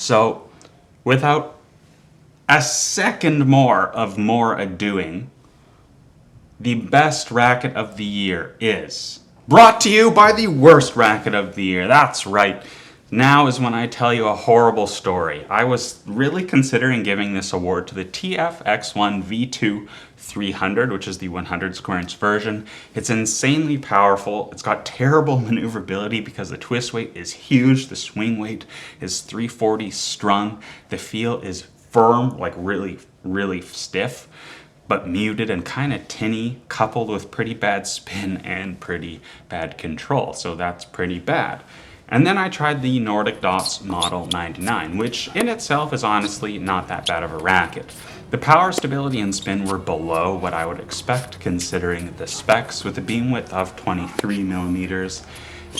So without a second more adoing, the best racket of the year is brought to you by the worst racket of the year. That's right. Now is when I tell you a horrible story. I was really considering giving this award to the TFX1 V2 300, which is the 100 square inch version. It's insanely powerful. It's got terrible maneuverability because the twist weight is huge. The swing weight is 340 strung. The feel is firm, like really stiff, but muted and kind of tinny, coupled with pretty bad spin and pretty bad control. So that's pretty bad. And then I tried the Nordic Dots Model 99, which in itself is honestly not that bad of a racket. The power, stability, and spin were below what I would expect considering the specs. With a beam width of 23 millimeters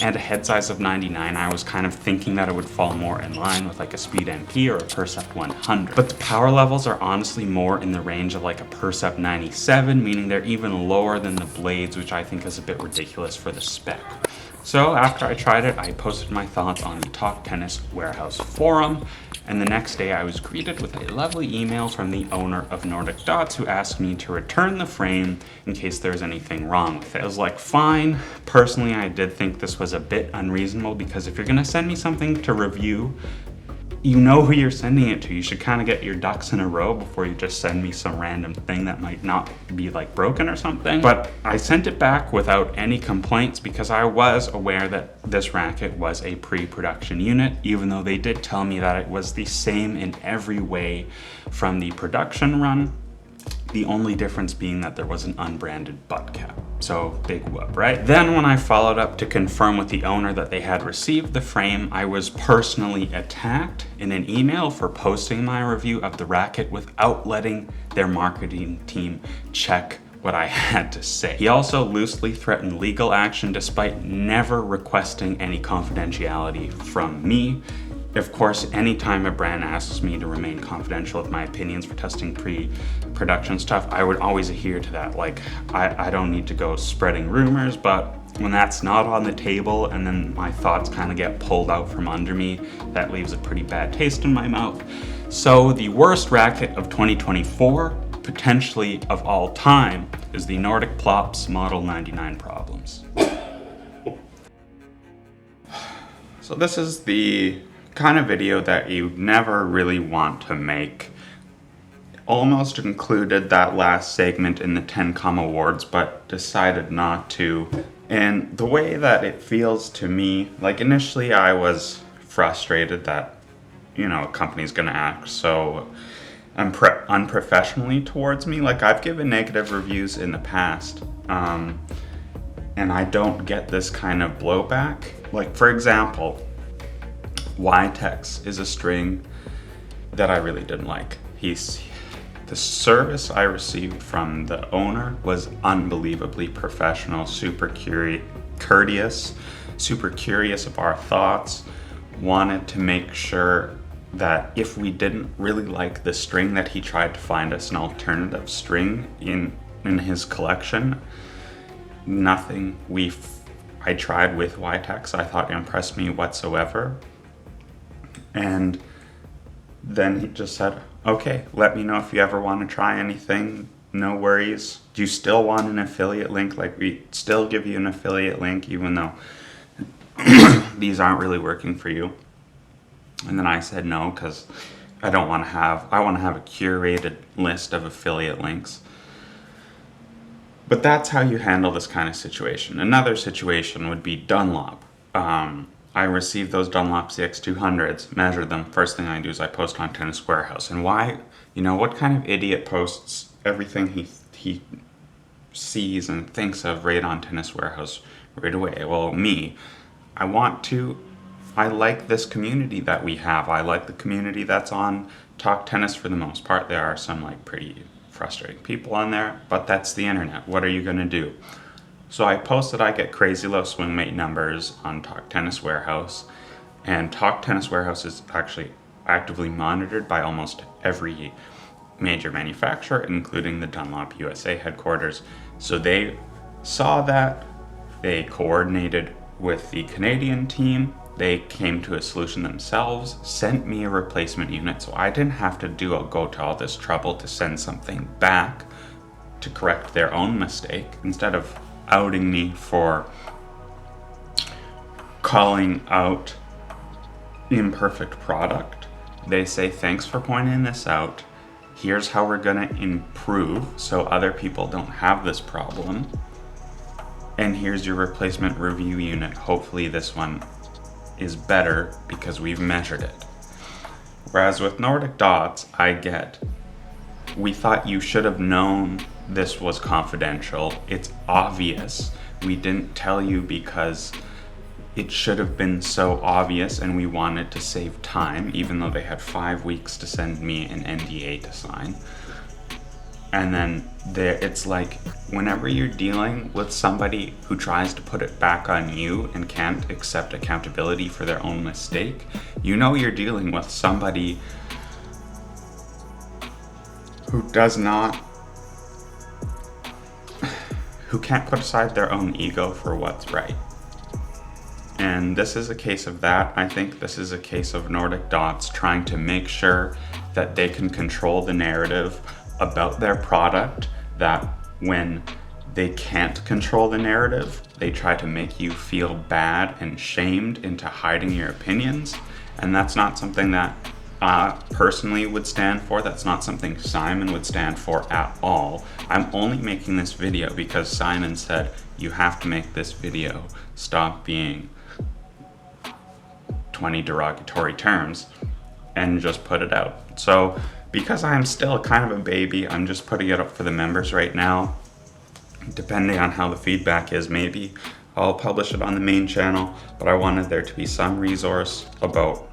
and a head size of 99, I was kind of thinking that it would fall more in line with like a Speed MP or a Percept 100. But the power levels are honestly more in the range of like a Percept 97, meaning they're even lower than the blades, which I think is a bit ridiculous for the spec. So after I tried it, I posted my thoughts on the Talk Tennis Warehouse forum, and the next day I was greeted with a lovely email from the owner of Nordic Dots who asked me to return the frame in case there's anything wrong with it. I was like, fine. Personally, I did think this was a bit unreasonable because if you're gonna send me something to review, you know who you're sending it to. You should kind of get your ducks in a row before you just send me some random thing that might not be like broken or something. But I sent it back without any complaints because I was aware that this racket was a pre-production unit, even though they did tell me that it was the same in every way from the production run. The only difference being that there was an unbranded butt cap. So big whoop, right? Then when I followed up to confirm with the owner that they had received the frame, I was personally attacked in an email for posting my review of the racket without letting their marketing team check what I had to say. He also loosely threatened legal action despite never requesting any confidentiality from me. Of course, anytime a brand asks me to remain confidential with my opinions for testing pre-production stuff, I would always adhere to that. Like, I don't need to go spreading rumors, but when that's not on the table and then my thoughts kind of get pulled out from under me, that leaves a pretty bad taste in my mouth. So the worst racket of 2024, potentially of all time, is the Nordic Plops Model 99 Problems. So this is the kind of video that you never really want to make. Almost included that last segment in the TennCom Awards, but decided not to. And the way that it feels to me, like initially I was frustrated that, you know, a company's gonna act so unprofessionally towards me. Like I've given negative reviews in the past, and I don't get this kind of blowback. Like for example, YTEX is a string that I really didn't like. The service I received from the owner was unbelievably professional, super courteous, super curious of our thoughts, wanted to make sure that if we didn't really like the string, that he tried to find us an alternative string in his collection. Nothing I tried with YTEX I thought impressed me whatsoever. And then he just said, okay, let me know if you ever want to try anything. No worries. Do you still want an affiliate link? Like we still give you an affiliate link even though these aren't really working for you. And then I said no, because I want to have a curated list of affiliate links. But that's how you handle this kind of situation. Another situation would be Dunlop. I received those Dunlop CX200s, measured them. First thing I do is I post on Tennis Warehouse. And why? You know, what kind of idiot posts everything he sees and thinks of right on Tennis Warehouse right away? Well, me. I like this community that we have. I like the community that's on Talk Tennis for the most part. There are some like pretty frustrating people on there, but that's the internet. What are you gonna do? So I posted I get crazy low swing weight numbers on Talk Tennis Warehouse, and Talk Tennis Warehouse is actually actively monitored by almost every major manufacturer, including the Dunlop USA headquarters. So they saw that, they coordinated with the Canadian team, They came to a solution themselves, sent me a replacement unit, so I didn't have to go to all this trouble to send something back to correct their own mistake. Instead of outing me for calling out imperfect product, they say, thanks for pointing this out. Here's how we're gonna improve so other people don't have this problem. And here's your replacement review unit. Hopefully this one is better because we've measured it. Whereas with Nordic Dots, I get, we thought you should have known this was confidential. It's obvious. We didn't tell you because it should have been so obvious, and we wanted to save time, even though they had 5 weeks to send me an NDA to sign. And then it's like, whenever you're dealing with somebody who tries to put it back on you and can't accept accountability for their own mistake, you know you're dealing with somebody who can't put aside their own ego for what's right. And this is a case of that. I think this is a case of Nordic Dots trying to make sure that they can control the narrative about their product, that when they can't control the narrative, they try to make you feel bad and shamed into hiding your opinions. And that's not something that personally would stand for. That's not something Simon would stand for at all. I'm only making this video because Simon said, you have to make this video. Stop being 20 derogatory terms and just put it out. So because I'm still kind of a baby, I'm just putting it up for the members right now. Depending on how the feedback is, maybe I'll publish it on the main channel, but I wanted there to be some resource about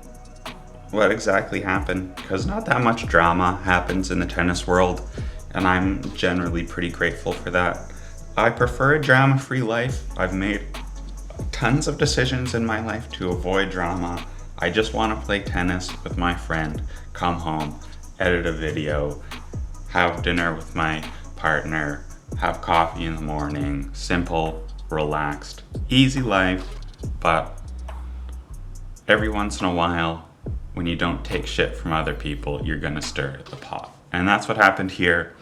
what exactly happened, because not that much drama happens in the tennis world, and I'm generally pretty grateful for that. I prefer a drama-free life. I've made tons of decisions in my life to avoid drama. I just want to play tennis with my friend, come home, edit a video, have dinner with my partner, have coffee in the morning, simple, relaxed, easy life, but every once in a while, when you don't take shit from other people, you're gonna stir the pot. And that's what happened here.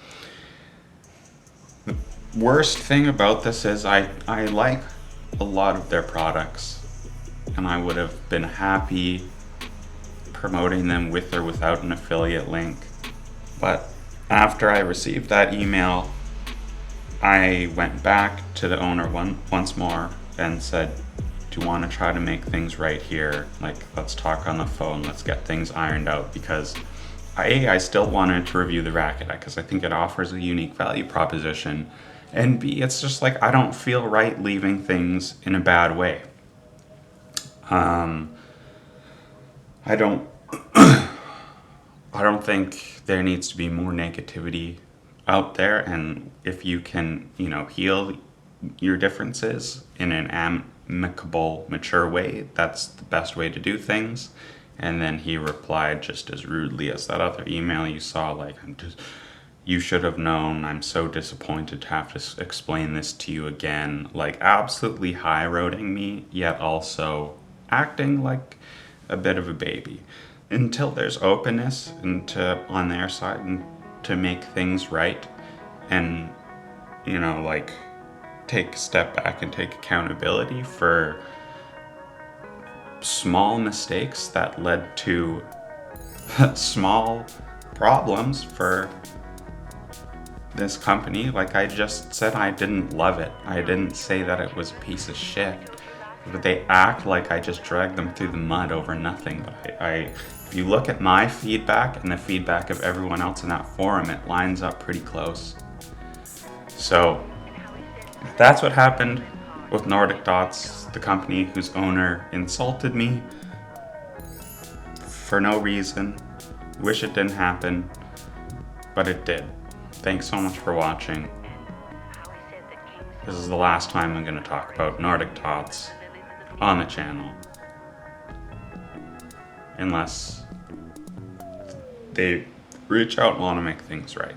The worst thing about this is I like a lot of their products, and I would have been happy promoting them with or without an affiliate link. But after I received that email, I went back to the owner once more and said, do you want to try to make things right here? Like, let's talk on the phone, let's get things ironed out, because I still wanted to review the racket because I think it offers a unique value proposition, and B, it's just like, I don't feel right leaving things in a bad way. I don't think there needs to be more negativity out there, and if you can, heal your differences in an amicable, mature way, that's the best way to do things. And then he replied just as rudely as that other email you saw, like, you should have known, I'm so disappointed to have to explain this to you again, like absolutely high-roading me, yet also acting like a bit of a baby. Until there's openness on their side and to make things right, and take a step back and take accountability for small mistakes that led to small problems for this company. Like I just said, I didn't love it. I didn't say that it was a piece of shit. But they act like I just dragged them through the mud over nothing. But if you look at my feedback and the feedback of everyone else in that forum, it lines up pretty close. So that's what happened with Nordic Dots, the company whose owner insulted me for no reason. Wish it didn't happen, but it did. Thanks so much for watching. This is the last time I'm going to talk about Nordic Dots on the channel, unless they reach out and want to make things right.